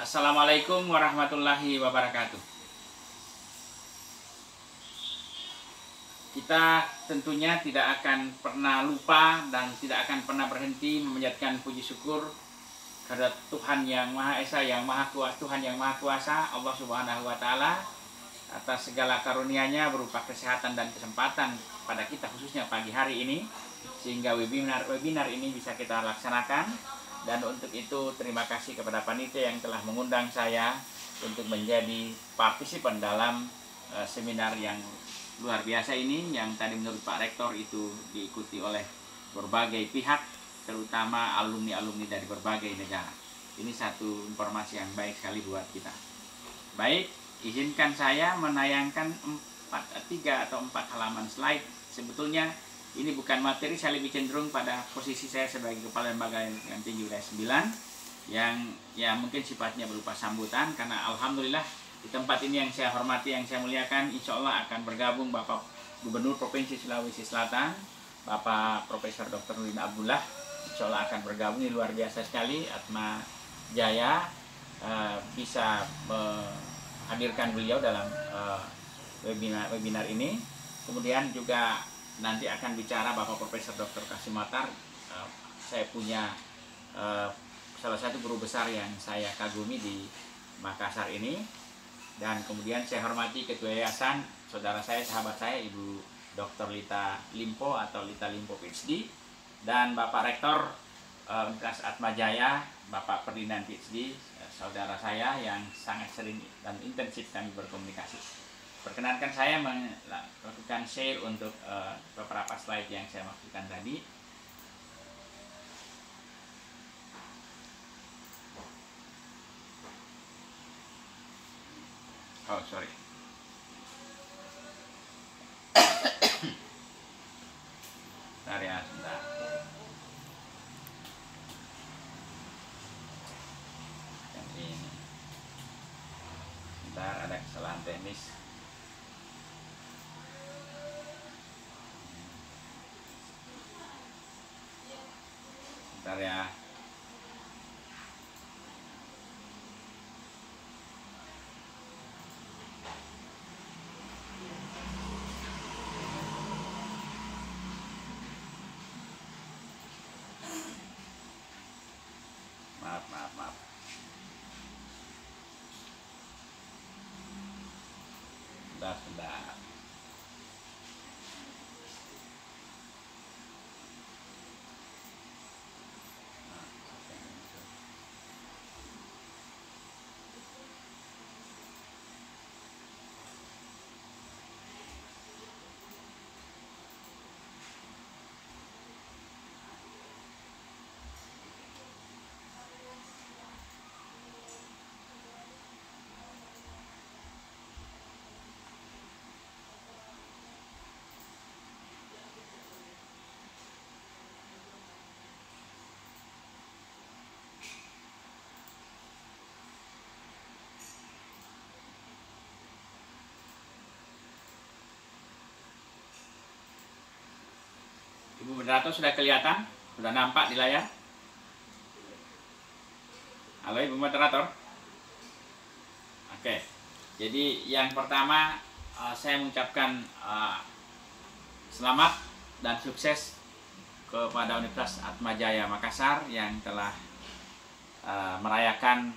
Assalamualaikum warahmatullahi wabarakatuh. Kita tentunya tidak akan pernah lupa dan tidak akan pernah berhenti memanjatkan puji syukur kepada Tuhan yang Maha Esa, yang Maha Kuasa, Tuhan yang Maha Kuasa, Allah Subhanahu wa taala, atas segala karunia-Nya berupa kesehatan dan kesempatan pada kita khususnya pagi hari ini, sehingga webinar ini bisa kita laksanakan. Dan untuk itu terima kasih kepada panitia yang telah mengundang saya untuk menjadi partisipan dalam seminar yang luar biasa ini, yang tadi menurut Pak Rektor itu diikuti oleh berbagai pihak, terutama alumni-alumni dari berbagai negara. Ini satu informasi yang baik sekali buat kita. Baik, izinkan saya menayangkan 3 atau 4 halaman slide. Sebetulnya ini bukan materi, saya lebih cenderung pada posisi saya sebagai Kepala Lembaga yang Tinggi Wilayah 9 yang ya mungkin sifatnya berupa sambutan, karena alhamdulillah di tempat ini yang saya hormati, yang saya muliakan, insya Allah akan bergabung Bapak Gubernur Provinsi Sulawesi Selatan, Bapak Profesor Dr. Nurdin Abdullah, insya Allah akan bergabung. Ini luar biasa sekali, Atma Jaya bisa menghadirkan beliau dalam webinar ini. Kemudian juga nanti akan bicara Bapak Profesor Dr. Kasim Matar. Saya punya salah satu guru besar yang saya kagumi di Makassar ini. Dan kemudian saya hormati Ketua Yayasan, saudara saya, sahabat saya, Ibu Dr. Lita Limpo atau Lita Limpo PhD. Dan Bapak Rektor Universitas Atma Jaya, Bapak Ferdinand PhD, saudara saya yang sangat sering dan intensif kami berkomunikasi. Perkenankan saya melakukan share untuk beberapa slide yang saya maksudkan tadi. Oh, sorry. Bentar ya, sebentar. Yang ini. Sebentar, ada kesalahan teknis. Bentar ya. Maaf. Sebentar. Ibu moderator sudah kelihatan? Sudah nampak di layar? Halo Ibu moderator. Oke. Jadi yang pertama saya mengucapkan selamat dan sukses kepada Universitas Atma Jaya Makassar yang telah merayakan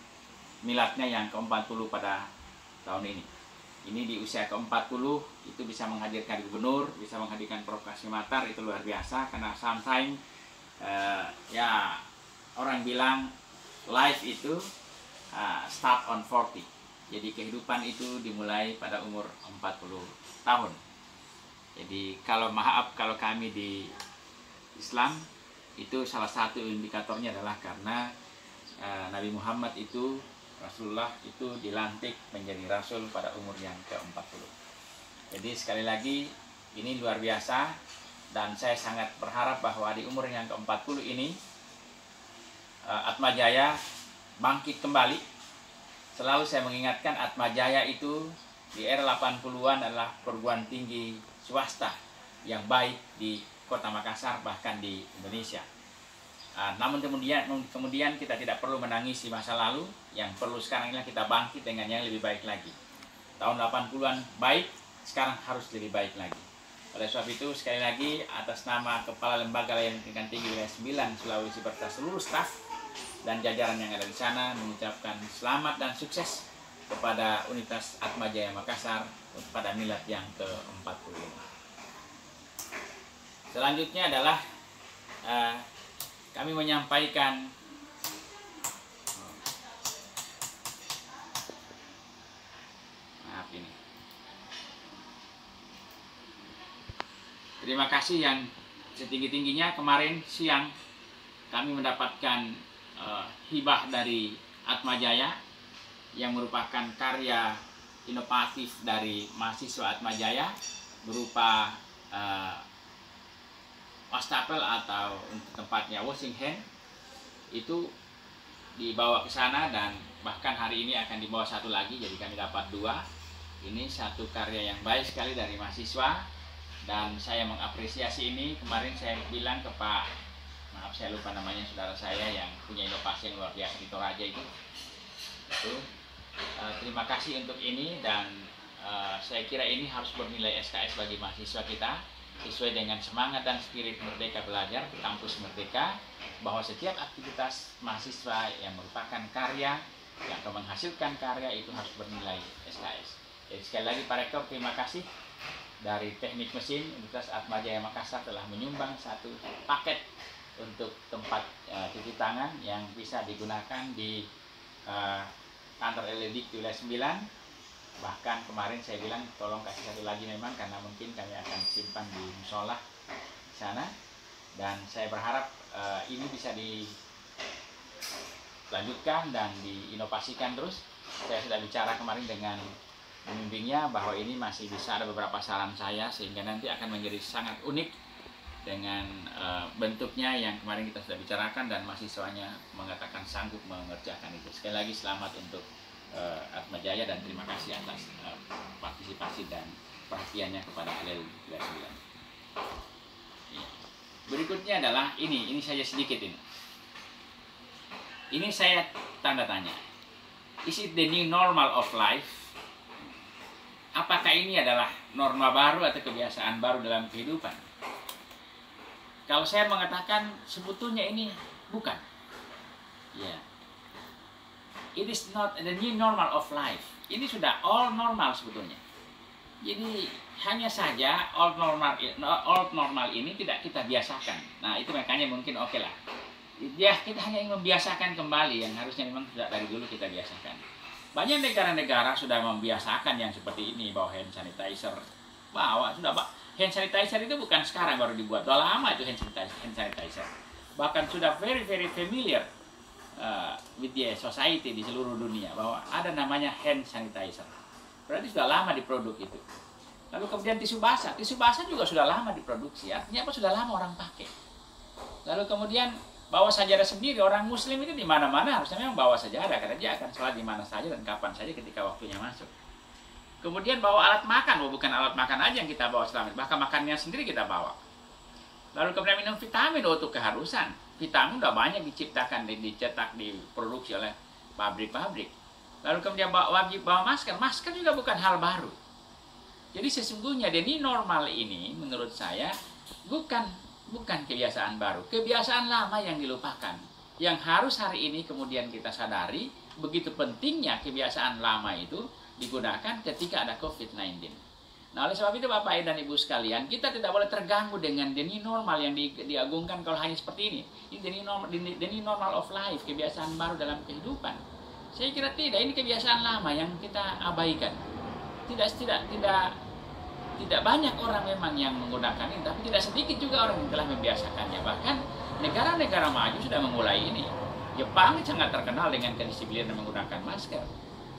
miladnya yang ke-40 pada tahun ini. Ini di usia ke-40 itu bisa menghadirkan gubernur, bisa menghadirkan Prof. Kasim Matar, itu luar biasa. Karena sometimes ya orang bilang life itu start on 40. Jadi kehidupan itu dimulai pada umur 40 tahun. Jadi kalau kami di Islam itu salah satu indikatornya adalah karena Nabi Muhammad itu, Rasulullah itu dilantik menjadi Rasul pada umur yang ke-40. Jadi sekali lagi ini luar biasa, dan saya sangat berharap bahwa di umur yang ke-40 ini Atma Jaya bangkit kembali. Selalu saya mengingatkan Atma Jaya itu di era 80-an adalah perguruan tinggi swasta yang baik di Kota Makassar, bahkan di Indonesia. Namun kemudian kita tidak perlu menangisi masa lalu. Yang perlu sekarang ini kita bangkit dengan yang lebih baik lagi. Tahun 80-an baik, sekarang harus lebih baik lagi. Oleh sebab itu, sekali lagi atas nama Kepala Lembaga Layanan Pendidikan Tinggi Wilayah 9 Sulawesi beserta seluruh staf dan jajaran yang ada di sana mengucapkan selamat dan sukses kepada Universitas Atmajaya Makassar pada milad yang ke-45. Selanjutnya adalah kami menyampaikan terima kasih yang setinggi-tingginya. Kemarin siang kami mendapatkan hibah dari Atmajaya yang merupakan karya inovatif dari mahasiswa Atmajaya berupa wastafel atau untuk tempatnya washing hand. Itu dibawa ke sana dan bahkan hari ini akan dibawa satu lagi, jadi kami dapat 2. Ini satu karya yang baik sekali dari mahasiswa dan saya mengapresiasi ini. Kemarin saya bilang ke Pak, maaf saya lupa namanya, saudara saya yang punya inovasi yang luar biasa di Toraja itu. Terima kasih untuk ini dan saya kira ini harus bernilai SKS bagi mahasiswa kita sesuai dengan semangat dan spirit Merdeka Belajar Kampus Merdeka, bahwa setiap aktivitas mahasiswa yang merupakan karya yang akan menghasilkan karya itu harus bernilai SKS. Jadi sekali lagi Pak Rektor, terima kasih. Dari Teknik Mesin Universitas Atmajaya Makassar telah menyumbang satu paket untuk tempat cuci tangan yang bisa digunakan di kantor LED di wilayah 9. Bahkan kemarin saya bilang tolong kasih satu lagi memang, karena mungkin kami akan simpan di musola di sana. Dan saya berharap ini bisa dilanjutkan dan diinovasikan terus. Saya sudah bicara kemarin dengan pembimbingnya bahwa ini masih bisa ada beberapa saran saya, sehingga nanti akan menjadi sangat unik dengan bentuknya yang kemarin kita sudah bicarakan dan mahasiswanya mengatakan sanggup mengerjakan itu. Sekali lagi selamat untuk Atmajaya dan terima kasih atas partisipasi dan perhatiannya kepada LL 9. Berikutnya adalah ini saja sedikit ini. Ini saya tanda tanya. Is it the new normal of life? Apakah ini adalah norma baru atau kebiasaan baru dalam kehidupan? Kalau saya mengatakan sebetulnya ini bukan. Ya. It is not the new normal of life. Ini sudah all normal sebetulnya. Jadi hanya saja old normal ini tidak kita biasakan. Nah itu makanya mungkin oke lah. Ya kita hanya ingin membiasakan kembali yang harusnya memang sudah dari dulu kita biasakan. Banyak negara-negara sudah membiasakan yang seperti ini, bawa hand sanitizer. Hand sanitizer itu bukan sekarang baru dibuat, sudah lama itu hand sanitizer. Bahkan sudah very familiar with the society di seluruh dunia bahwa ada namanya hand sanitizer. Berarti sudah lama diproduk itu. Lalu kemudian tisu basah juga sudah lama diproduksi. Artinya apa? Sudah lama orang pakai. Lalu kemudian bawa sajadah sendiri. Orang Muslim itu di mana-mana harusnya memang bawa sajadah, karena dia akan sholat di mana saja dan kapan saja ketika waktunya masuk. Kemudian bawa alat makan, bukan alat makan aja yang kita bawa selama ini, bahkan makannya sendiri kita bawa. Lalu kemudian minum vitamin, itu keharusan. Vitamin udah banyak diciptakan, dicetak, diproduksi oleh pabrik-pabrik. Lalu kemudian wajib bawa masker. Masker juga bukan hal baru. Jadi sesungguhnya ini normal ini menurut saya bukan kebiasaan baru. Kebiasaan lama yang dilupakan. Yang harus hari ini kemudian kita sadari begitu pentingnya kebiasaan lama itu digunakan ketika ada COVID-19. Nah, oleh sebab itu Bapak dan Ibu sekalian, kita tidak boleh terganggu dengan the new normal yang diagungkan kalau hanya seperti ini. Ini the new normal of life, kebiasaan baru dalam kehidupan. Saya kira tidak, ini kebiasaan lama yang kita abaikan. Tidak banyak orang memang yang menggunakan ini, tapi tidak sedikit juga orang yang telah membiasakannya. Bahkan negara-negara maju sudah memulai ini. Jepang sangat terkenal dengan kedisiplinan menggunakan masker.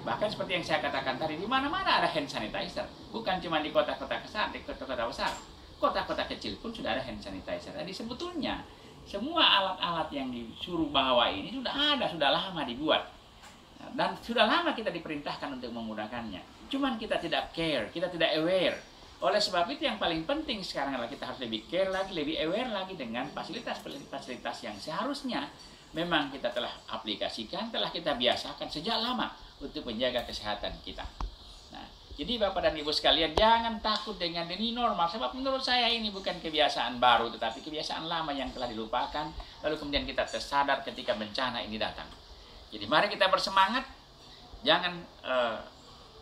Bahkan seperti yang saya katakan tadi, di mana-mana ada hand sanitizer. Bukan cuma di kota-kota besar, di kota-kota besar. Kota-kota kecil pun sudah ada hand sanitizer. Jadi sebetulnya semua alat-alat yang disuruh bawa ini sudah ada, sudah lama dibuat. Dan sudah lama kita diperintahkan untuk menggunakannya. Cuman kita tidak care, kita tidak aware. Oleh sebab itu yang paling penting sekarang adalah kita harus lebih care lagi, lebih aware lagi dengan fasilitas-fasilitas yang seharusnya memang kita telah aplikasikan, telah kita biasakan sejak lama untuk menjaga kesehatan kita. Nah, jadi Bapak dan Ibu sekalian, jangan takut dengan ini normal, sebab menurut saya ini bukan kebiasaan baru, tetapi kebiasaan lama yang telah dilupakan, lalu kemudian kita tersadar ketika bencana ini datang. Jadi mari kita bersemangat, jangan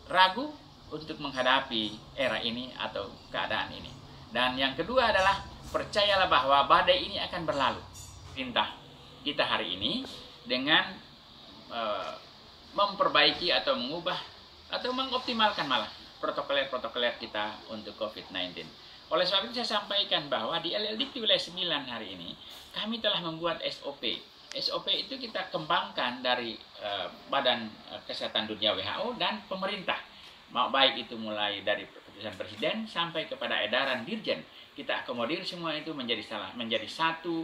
ragu untuk menghadapi era ini atau keadaan ini. Dan yang kedua adalah percayalah bahwa badai ini akan berlalu. Perintah kita hari ini dengan memperbaiki atau mengubah atau mengoptimalkan malah protokoler kita untuk COVID-19. Oleh sebab itu saya sampaikan bahwa di LLDIK wilayah 9 hari ini kami telah membuat SOP. SOP itu kita kembangkan dari Badan Kesehatan Dunia WHO dan pemerintah. Baik itu mulai dari keputusan Presiden sampai kepada edaran Dirjen. Kita akomodir semua itu menjadi satu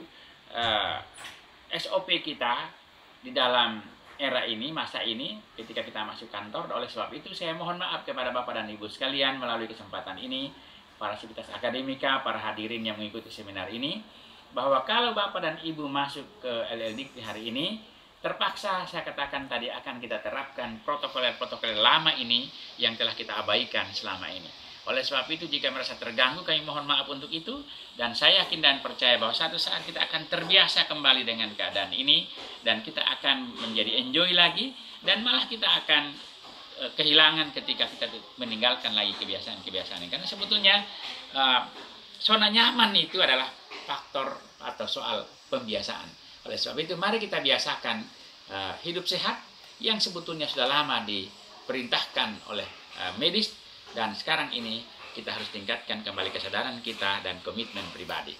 SOP kita di dalam era ini, masa ini, ketika kita masuk kantor. Oleh sebab itu saya mohon maaf kepada Bapak dan Ibu sekalian melalui kesempatan ini, para sivitas akademika, para hadirin yang mengikuti seminar ini, bahwa kalau Bapak dan Ibu masuk ke LLDIK di hari ini, terpaksa saya katakan tadi akan kita terapkan protokoler-protokoler lama ini yang telah kita abaikan selama ini. Oleh sebab itu jika merasa terganggu kami mohon maaf untuk itu, dan saya yakin dan percaya bahwa suatu saat kita akan terbiasa kembali dengan keadaan ini dan kita akan menjadi enjoy lagi, dan malah kita akan kehilangan ketika kita meninggalkan lagi kebiasaan-kebiasaan ini. Karena sebetulnya zona nyaman itu adalah faktor atau soal pembiasaan. Oleh sebab itu mari kita biasakan hidup sehat yang sebetulnya sudah lama diperintahkan oleh medis, dan sekarang ini kita harus tingkatkan kembali kesadaran kita dan komitmen pribadi.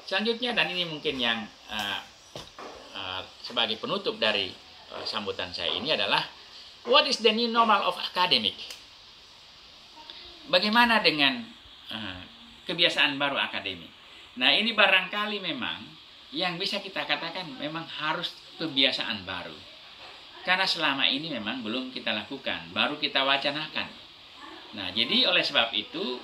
Selanjutnya, dan ini mungkin yang sebagai penutup dari sambutan saya ini adalah what is the new normal of academic? Bagaimana dengan kebiasaan baru akademik? Nah, ini barangkali memang yang bisa kita katakan memang harus kebiasaan baru. Karena selama ini memang belum kita lakukan, baru kita wacanakan. Nah, jadi oleh sebab itu,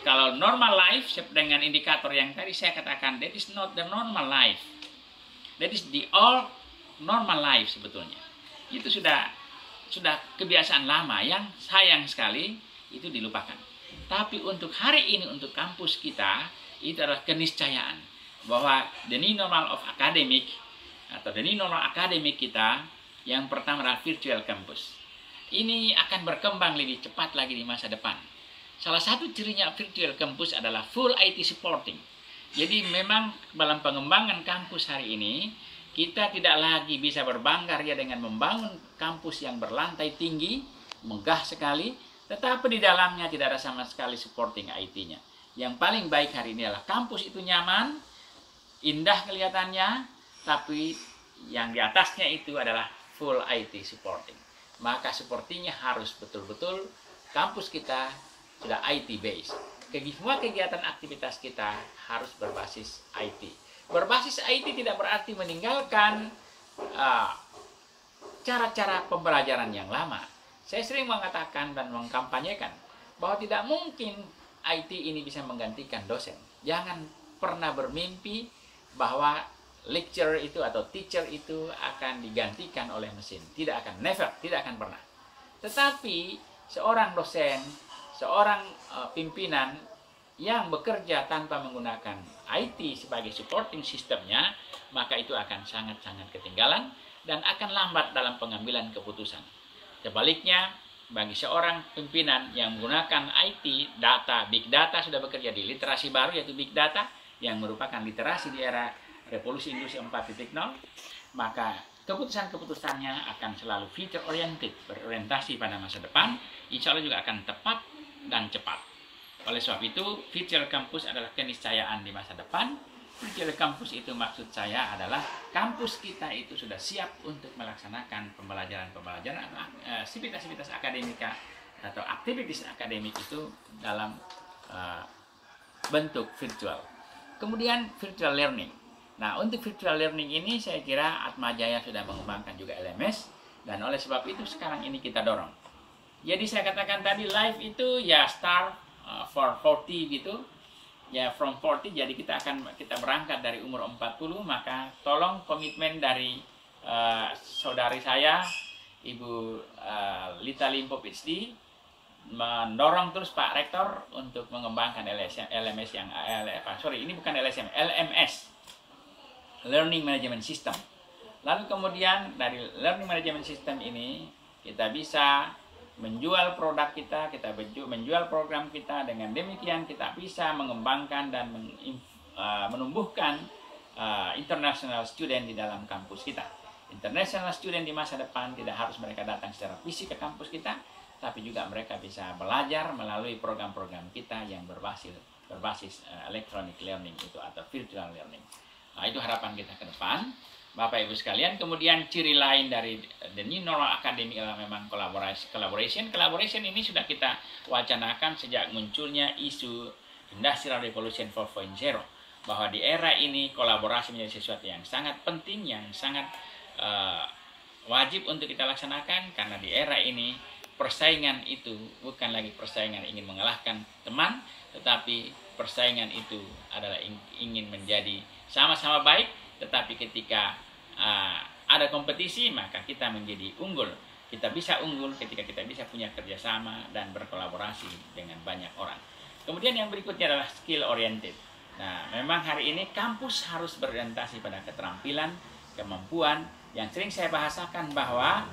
kalau normal life dengan indikator yang tadi saya katakan, that is not the normal life. That is the all normal life sebetulnya. Itu sudah kebiasaan lama yang sayang sekali itu dilupakan. Tapi untuk hari ini, untuk kampus kita, itu adalah keniscayaan bahwa the new normal of academic atau the new normal academic kita yang pertama adalah virtual campus. Ini akan berkembang lebih cepat lagi di masa depan. Salah satu cirinya virtual campus adalah full IT supporting. Jadi memang dalam pengembangan kampus hari ini kita tidak lagi bisa berbangga ria dengan membangun kampus yang berlantai tinggi, megah sekali, tetapi di dalamnya tidak ada sama sekali supporting IT-nya. Yang paling baik hari ini adalah kampus itu nyaman, indah kelihatannya, tapi yang di atasnya itu adalah full IT supporting. Maka supportingnya harus betul-betul kampus kita sudah IT based. Semua kegiatan aktivitas kita harus berbasis IT. Berbasis IT tidak berarti meninggalkan cara-cara pembelajaran yang lama. Saya sering mengatakan dan mengkampanyekan bahwa tidak mungkin IT ini bisa menggantikan dosen. Jangan pernah bermimpi bahwa lecturer itu atau teacher itu akan digantikan oleh mesin. Tidak akan, never, tidak akan pernah. Tetapi seorang dosen, seorang pimpinan yang bekerja tanpa menggunakan IT sebagai supporting sistemnya, maka itu akan sangat-sangat ketinggalan dan akan lambat dalam pengambilan keputusan. Sebaliknya, bagi seorang pimpinan yang menggunakan IT, data, big data sudah bekerja di literasi baru yaitu big data, yang merupakan literasi di era revolusi industri 4.0, maka keputusan-keputusannya akan selalu future oriented, berorientasi pada masa depan, insya Allah juga akan tepat dan cepat. Oleh sebab itu, future campus adalah keniscayaan di masa depan. Future campus itu maksud saya adalah kampus kita itu sudah siap untuk melaksanakan pembelajaran-pembelajaran atau aktivitas akademika atau aktivitas akademik itu dalam bentuk virtual. Kemudian virtual learning. Nah, untuk virtual learning ini saya kira Atmajaya sudah mengembangkan juga LMS, dan oleh sebab itu sekarang ini kita dorong. Jadi saya katakan tadi live itu ya start for 40 gitu. Ya, from 40, jadi kita berangkat dari umur 40, maka tolong komitmen dari saudari saya, Ibu Lita Limpo PhD, mendorong terus Pak Rektor untuk mengembangkan LMS yang ini bukan LSM, LMS, Learning Management System. Lalu kemudian dari Learning Management System ini kita bisa menjual produk kita menjual program kita. Dengan demikian kita bisa mengembangkan dan menumbuhkan international student di dalam kampus kita. International student di masa depan tidak harus mereka datang secara fisik ke kampus kita, tapi juga mereka bisa belajar melalui program-program kita yang berbasis electronic learning itu atau virtual learning. Nah, itu harapan kita ke depan, Bapak Ibu sekalian. Kemudian ciri lain dari The New Normal Academy adalah memang collaboration. Collaboration ini sudah kita wacanakan sejak munculnya isu Industrial Revolution 4.0, bahwa di era ini kolaborasi menjadi sesuatu yang sangat penting, yang sangat wajib untuk kita laksanakan, karena di era ini persaingan itu bukan lagi persaingan ingin mengalahkan teman, tetapi persaingan itu adalah ingin menjadi sama-sama baik. Tetapi ketika ada kompetisi, maka kita menjadi unggul. Kita bisa unggul ketika kita bisa punya kerjasama dan berkolaborasi dengan banyak orang. Kemudian yang berikutnya adalah skill oriented. Nah, memang hari ini kampus harus berorientasi pada keterampilan, kemampuan. Yang sering saya bahasakan bahwa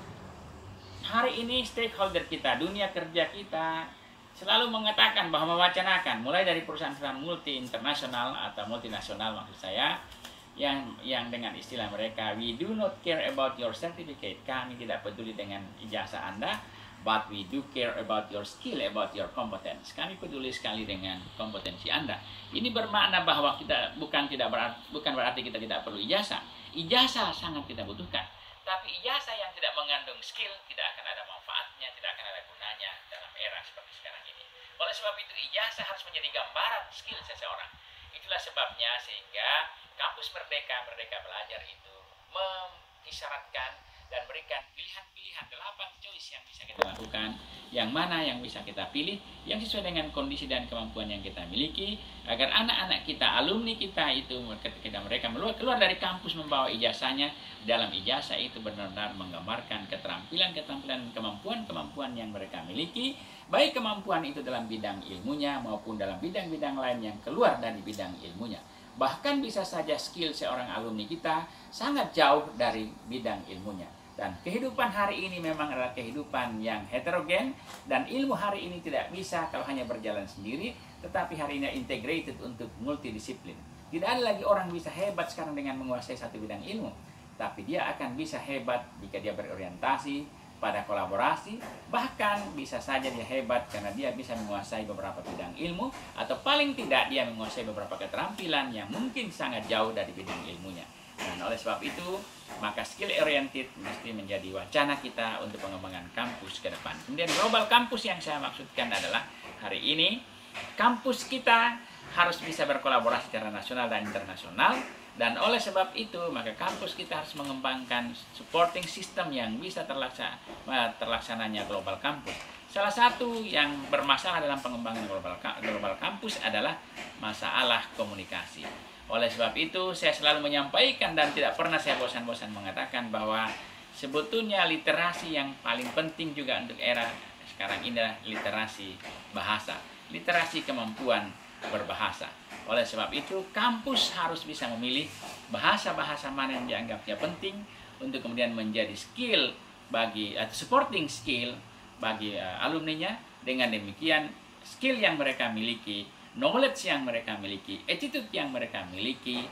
hari ini stakeholder kita, dunia kerja kita, selalu mengatakan bahwa mewacanakan, mulai dari perusahaan-perusahaan multi internasional atau multinasional maksud saya, yang dengan istilah mereka, we do not care about your certificate, kami tidak peduli dengan ijazah Anda, but we do care about your skill, about your competence. Kami peduli sekali dengan kompetensi Anda. Ini bermakna bahwa kita bukan berarti kita tidak perlu ijazah. Ijazah sangat kita butuhkan. Tapi ijazah yang tidak mengandung skill tidak akan ada manfaatnya, tidak akan ada gunanya dalam era seperti sekarang ini. Oleh sebab itu ijazah harus menjadi gambaran skill seseorang. Itulah sebabnya sehingga kampus Merdeka Belajar itu mengisyaratkan dan berikan pilihan-pilihan 8 choice yang bisa kita lakukan, yang mana yang bisa kita pilih, yang sesuai dengan kondisi dan kemampuan yang kita miliki, agar anak-anak kita, alumni kita itu ketika mereka keluar dari kampus membawa ijazahnya, dalam ijazah itu benar-benar menggambarkan keterampilan, kemampuan yang mereka miliki, baik kemampuan itu dalam bidang ilmunya maupun dalam bidang-bidang lain yang keluar dari bidang ilmunya. Bahkan bisa saja skill seorang alumni kita sangat jauh dari bidang ilmunya. Dan kehidupan hari ini memang adalah kehidupan yang heterogen, dan ilmu hari ini tidak bisa kalau hanya berjalan sendiri, tetapi hari ini integrated untuk multidisiplin. Tidak ada lagi orang bisa hebat sekarang dengan menguasai satu bidang ilmu, tapi dia akan bisa hebat jika dia berorientasi pada kolaborasi, bahkan bisa saja dia hebat karena dia bisa menguasai beberapa bidang ilmu, atau paling tidak dia menguasai beberapa keterampilan yang mungkin sangat jauh dari bidang ilmunya. Dan oleh sebab itu, maka skill oriented mesti menjadi wacana kita untuk pengembangan kampus ke depan. Kemudian global kampus yang saya maksudkan adalah hari ini kampus kita harus bisa berkolaborasi secara nasional dan internasional. Dan oleh sebab itu, maka kampus kita harus mengembangkan supporting system yang bisa terlaksananya global kampus. Salah satu yang bermasalah dalam pengembangan global kampus adalah masalah komunikasi. Oleh sebab itu, saya selalu menyampaikan dan tidak pernah saya bosan-bosan mengatakan bahwa sebetulnya literasi yang paling penting juga untuk era sekarang ini adalah literasi bahasa, literasi kemampuan berbahasa. Oleh sebab itu, kampus harus bisa memilih bahasa-bahasa mana yang dianggapnya penting untuk kemudian menjadi skill bagi supporting skill bagi alumninya. Dengan demikian, skill yang mereka miliki, knowledge yang mereka miliki, attitude yang mereka miliki,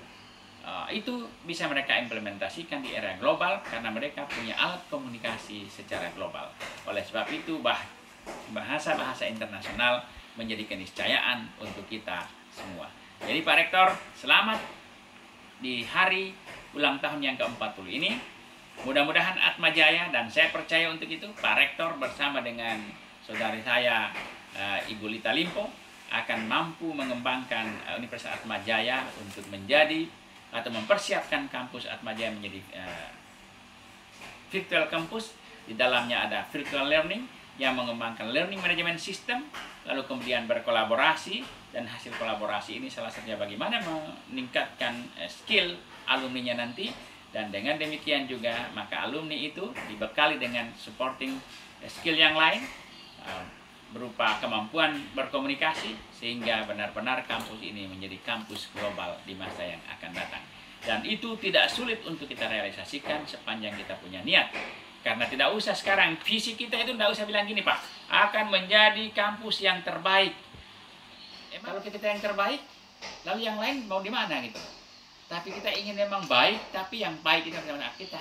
itu bisa mereka implementasikan di era global karena mereka punya alat komunikasi secara global. Oleh sebab itu, bahasa-bahasa internasional menjadi keniscayaan untuk kita semua. Jadi Pak Rektor, selamat di hari ulang tahun yang ke-40 ini. Mudah-mudahan Atmajaya, dan saya percaya untuk itu Pak Rektor bersama dengan saudari saya Ibu Lita Limpo akan mampu mengembangkan Universitas Atmajaya untuk menjadi atau mempersiapkan kampus Atmajaya menjadi virtual campus. Di dalamnya ada virtual learning, yang mengembangkan learning management system, lalu kemudian berkolaborasi, dan hasil kolaborasi ini salah satunya bagaimana meningkatkan skill alumninya nanti, dan dengan demikian juga maka alumni itu dibekali dengan supporting skill yang lain berupa kemampuan berkomunikasi, sehingga benar-benar kampus ini menjadi kampus global di masa yang akan datang. Dan itu tidak sulit untuk kita realisasikan sepanjang kita punya niat. Karena tidak usah sekarang, visi kita itu tidak usah bilang gini, Pak, akan menjadi kampus yang terbaik. Kalau kita yang terbaik, lalu yang lain mau di mana gitu. Tapi kita ingin memang baik, tapi yang baik itu adalah kita.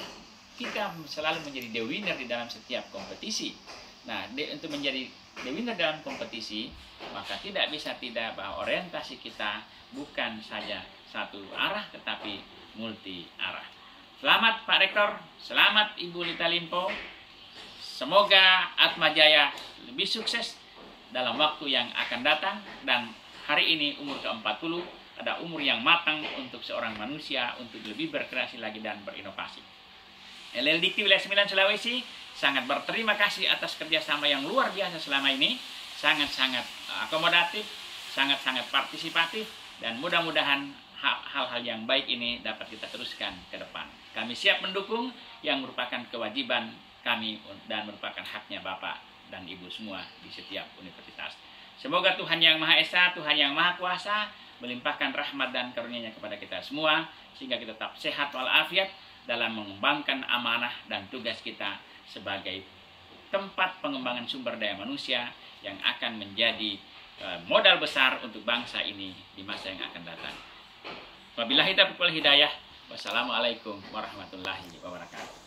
Kita selalu menjadi the winner di dalam setiap kompetisi. Nah, untuk menjadi the winner dalam kompetisi, maka tidak bisa tidak bahwa orientasi kita bukan saja satu arah, tetapi multi arah. Selamat Pak Rektor, selamat Ibu Lita Limpo. Semoga Atma Jaya lebih sukses dalam waktu yang akan datang. Dan hari ini umur ke-40 ada umur yang matang untuk seorang manusia untuk lebih berkreasi lagi dan berinovasi. LLDikti Wilayah 9 Sulawesi sangat berterima kasih atas kerjasama yang luar biasa selama ini. Sangat-sangat akomodatif, sangat-sangat partisipatif, dan mudah-mudahan hal-hal yang baik ini dapat kita teruskan ke depan. Kami siap mendukung yang merupakan kewajiban kami dan merupakan haknya Bapak dan Ibu semua di setiap universitas. Semoga Tuhan Yang Maha Esa, Tuhan Yang Maha Kuasa melimpahkan rahmat dan karunia-Nya kepada kita semua, sehingga kita tetap sehat walafiat dalam mengembangkan amanah dan tugas kita sebagai tempat pengembangan sumber daya manusia yang akan menjadi modal besar untuk bangsa ini di masa yang akan datang. Wabillahi taufiq wal hidayah. Wassalamualaikum warahmatullahi wabarakatuh.